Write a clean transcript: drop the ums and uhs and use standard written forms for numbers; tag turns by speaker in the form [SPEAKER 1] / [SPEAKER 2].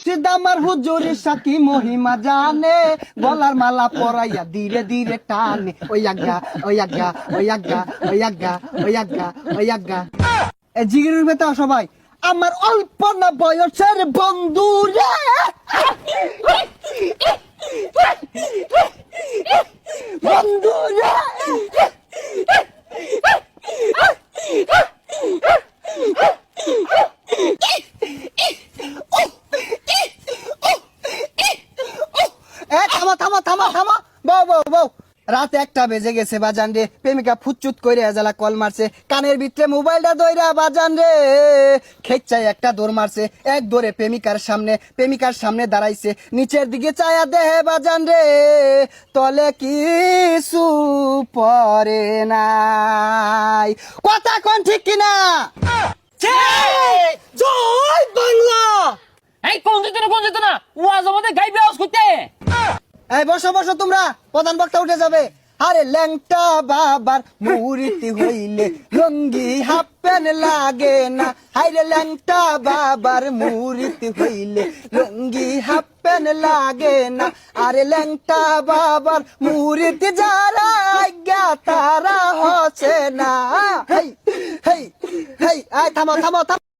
[SPEAKER 1] মুর্শিদ আমার হুজুরের সাথী মহিমা জানে, গলার মালা পরাইয়া ধীরে ধীরে টানে। ওই আজ্ঞা ওই আজ্ঞা ওই আজ্ঞা ওই আজ্ঞা ওই আজ্ঞা ওই আজ্ঞা। জিগির ভেতর সবাই আমার অল্প না বয়সের বন্ধু রে, বন্ধু রে। থামা থামা থামা থামা, বউ বউ বউ, রাত 1টা বেজে গেছে বাজান রে। প্রেমিকা ফুচুত করে এজালা কল মারছে, কানের ভিতরে মোবাইলটা দইরা বাজান রে খেচ্চাই একটা দৌড় মারছে। এক দৌড়ে প্রেমিকার সামনে দাঁড়াইছে, নিচের দিকে চায়া দেহে বাজান রে তলে কিছু পরে নাই। কথা কোন ঠিক কিনা? জয় বাংলা।
[SPEAKER 2] এই কোন যেত না ওয়াজ আমাদের গাইবে আওয়াজ করতে।
[SPEAKER 1] এই বসো বসো তোমরা, প্রধান বক্তা উঠে যাবে। আরে ল্যাংটা বাবার মুরিতি হইলে লঙ্গি হাফ প্যান্ট লাগে না। হাইরে ল্যাংটা বাবার মুরিতি হইলে লঙ্গি হাফ প্যান্ট লাগে না। আরে ল্যাংটা বাবার মুরিতি যারা আজ্ঞা তারা হচ্ছে না। হেই হেই হেই, থামো থামো থামো।